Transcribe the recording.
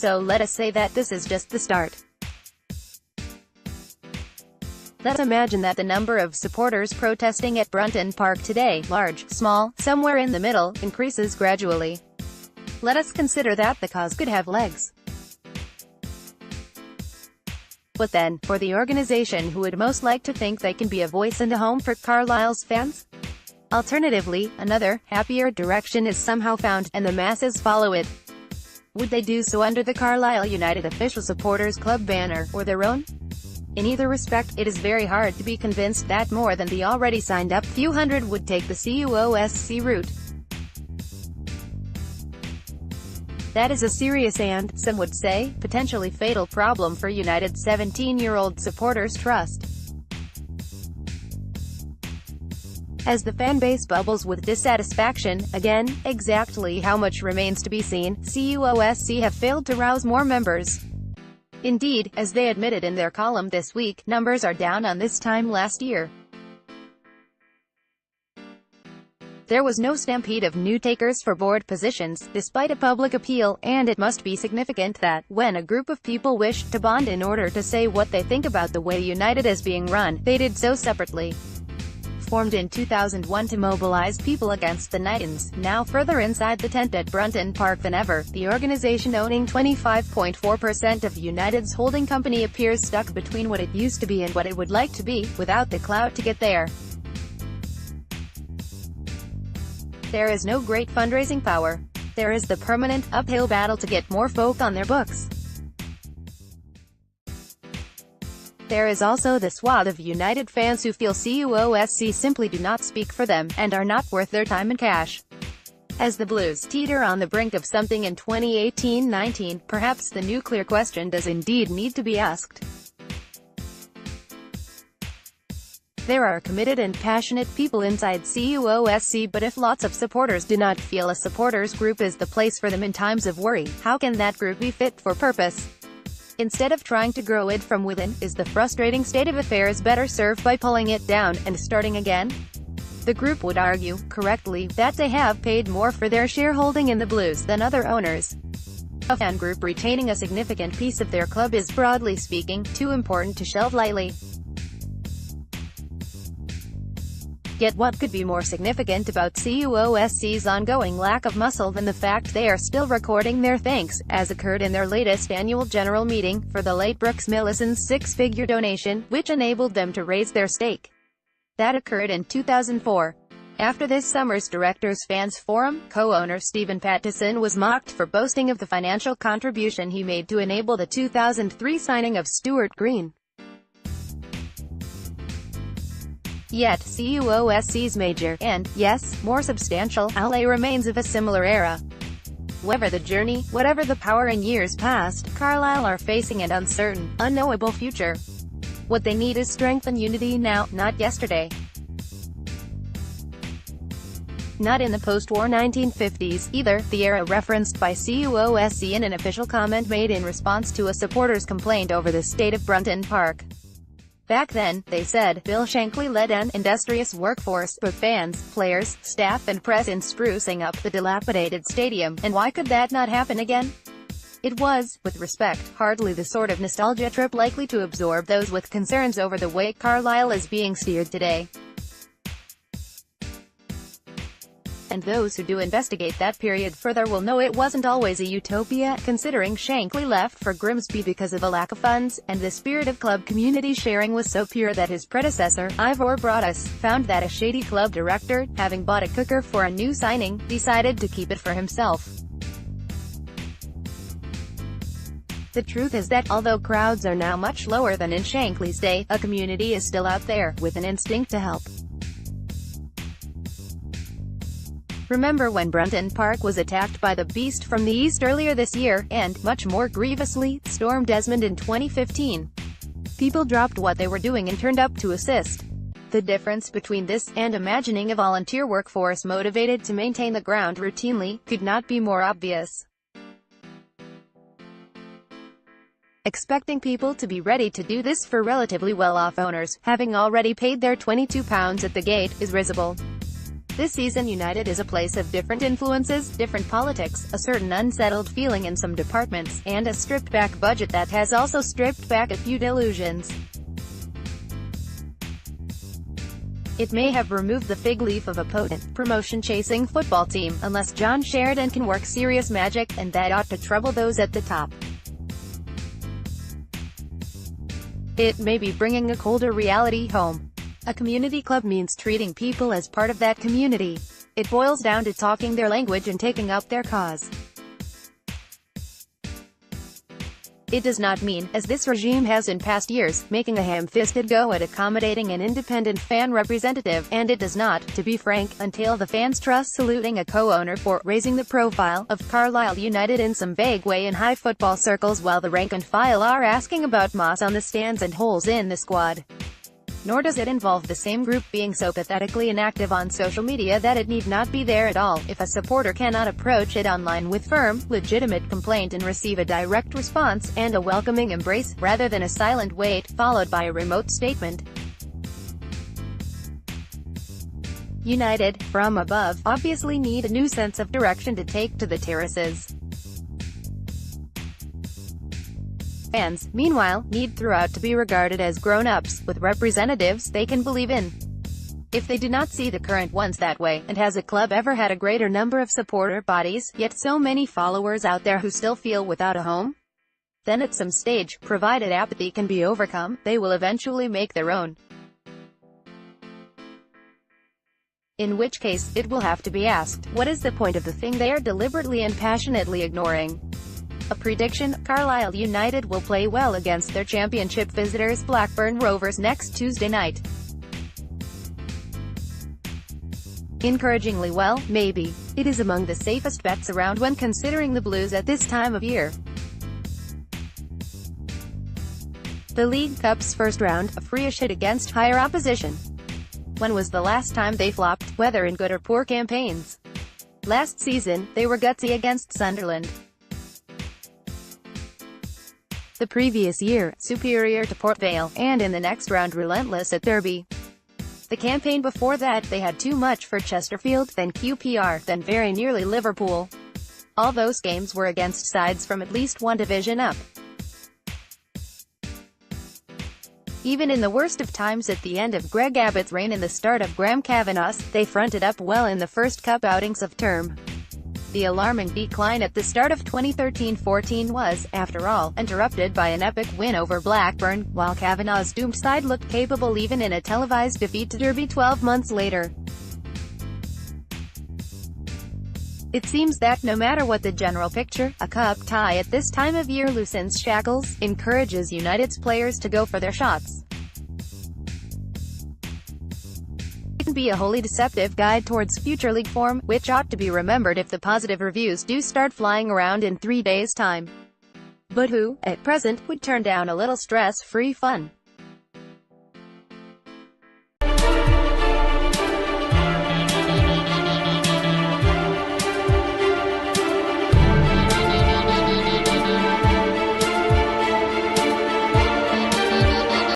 So let us say that this is just the start. Let's imagine that the number of supporters protesting at Brunton Park today, large, small, somewhere in the middle, increases gradually. Let us consider that the cause could have legs. What then, for the organization who would most like to think they can be a voice and a home for Carlisle's fans? Alternatively, another, happier direction is somehow found, and the masses follow it. Would they do so under the Carlisle United Official Supporters Club banner, or their own? In either respect, it is very hard to be convinced that more than the already signed up few hundred would take the CUOSC route. That is a serious and, some would say, potentially fatal problem for United's 17-year-old supporters' trust. As the fanbase bubbles with dissatisfaction, again, exactly how much remains to be seen, CUOSC have failed to rouse more members. Indeed, as they admitted in their column this week, numbers are down on this time last year. There was no stampede of new takers for board positions, despite a public appeal, and it must be significant that, when a group of people wished to bond in order to say what they think about the way United is being run, they did so separately. Formed in 2001 to mobilize people against the Titans, now further inside the tent at Brunton Park than ever, the organization owning 25.4% of United's holding company appears stuck between what it used to be and what it would like to be, without the clout to get there. There is no great fundraising power. There is the permanent, uphill battle to get more folk on their books. There is also the swath of United fans who feel CUOSC simply do not speak for them, and are not worth their time and cash. As the Blues teeter on the brink of something in 2018-19, perhaps the nuclear question does indeed need to be asked. There are committed and passionate people inside CUOSC, but if lots of supporters do not feel a supporters group is the place for them in times of worry, how can that group be fit for purpose? Instead of trying to grow it from within, is the frustrating state of affairs better served by pulling it down, and starting again? The group would argue, correctly, that they have paid more for their shareholding in the Blues than other owners. A fan group retaining a significant piece of their club is, broadly speaking, too important to shelve lightly. Yet what could be more significant about CUOSC's ongoing lack of muscle than the fact they are still recording their thanks, as occurred in their latest annual general meeting, for the late Brooks Millison's six-figure donation, which enabled them to raise their stake. That occurred in 2004. After this summer's Directors Fans Forum, co-owner Stephen Pattison was mocked for boasting of the financial contribution he made to enable the 2003 signing of Stuart Green. Yet, CUOSC's major, and, yes, more substantial, outlay remains of a similar era. Whatever the journey, whatever the power in years past, Carlisle are facing an uncertain, unknowable future. What they need is strength and unity now, not yesterday. Not in the post-war 1950s, either, the era referenced by CUOSC in an official comment made in response to a supporter's complaint over the state of Brunton Park. Back then, they said, Bill Shankly led an industrious workforce, but fans, players, staff and press in sprucing up the dilapidated stadium, and why could that not happen again? It was, with respect, hardly the sort of nostalgia trip likely to absorb those with concerns over the way Carlisle is being steered today. And those who do investigate that period further will know it wasn't always a utopia, considering Shankly left for Grimsby because of a lack of funds, and the spirit of club community sharing was so pure that his predecessor, Ivor Broadus, found that a shady club director, having bought a cooker for a new signing, decided to keep it for himself. The truth is that, although crowds are now much lower than in Shankly's day, a community is still out there, with an instinct to help. Remember when Brunton Park was attacked by the Beast from the East earlier this year, and, much more grievously, stormed Desmond in 2015? People dropped what they were doing and turned up to assist. The difference between this, and imagining a volunteer workforce motivated to maintain the ground routinely, could not be more obvious. Expecting people to be ready to do this for relatively well-off owners, having already paid their £22 at the gate, is risible. This season United is a place of different influences, different politics, a certain unsettled feeling in some departments, and a stripped-back budget that has also stripped back a few delusions. It may have removed the fig leaf of a potent, promotion-chasing football team, unless John Sheridan can work serious magic, and that ought to trouble those at the top. It may be bringing a colder reality home. A community club means treating people as part of that community. It boils down to talking their language and taking up their cause. It does not mean, as this regime has in past years, making a ham-fisted go at accommodating an independent fan representative, and it does not, to be frank, entail the fans' trust saluting a co-owner for raising the profile of Carlisle United in some vague way in high football circles, while the rank and file are asking about moss on the stands and holes in the squad. Nor does it involve the same group being so pathetically inactive on social media that it need not be there at all, if a supporter cannot approach it online with firm, legitimate complaint and receive a direct response, and a welcoming embrace, rather than a silent wait, followed by a remote statement. United, from above, obviously need a new sense of direction to take to the terraces. Fans, meanwhile, need throughout to be regarded as grown-ups, with representatives they can believe in. If they do not see the current ones that way, and has a club ever had a greater number of supporter bodies, yet so many followers out there who still feel without a home? Then at some stage, provided apathy can be overcome, they will eventually make their own. In which case, it will have to be asked, what is the point of the thing they are deliberately and passionately ignoring? A prediction: Carlisle United will play well against their championship visitors Blackburn Rovers next Tuesday night. Encouragingly well, maybe. It is among the safest bets around when considering the Blues at this time of year. The League Cup's first round, a free-ish hit against higher opposition. When was the last time they flopped, whether in good or poor campaigns? Last season, they were gutsy against Sunderland. The previous year, superior to Port Vale, and in the next round relentless at Derby. The campaign before that, they had too much for Chesterfield, then QPR, then very nearly Liverpool. All those games were against sides from at least one division up. Even in the worst of times at the end of Greg Abbott's reign and the start of Graham Kavanagh's, they fronted up well in the first cup outings of term. The alarming decline at the start of 2013-14 was, after all, interrupted by an epic win over Blackburn, while Kavanagh's doomed side looked capable even in a televised defeat to Derby 12 months later. It seems that no matter what the general picture, a cup tie at this time of year loosens shackles, encourages United's players to go for their shots. It can be a wholly deceptive guide towards future league form, which ought to be remembered if the positive reviews do start flying around in 3 days' time. But who, at present, would turn down a little stress-free fun?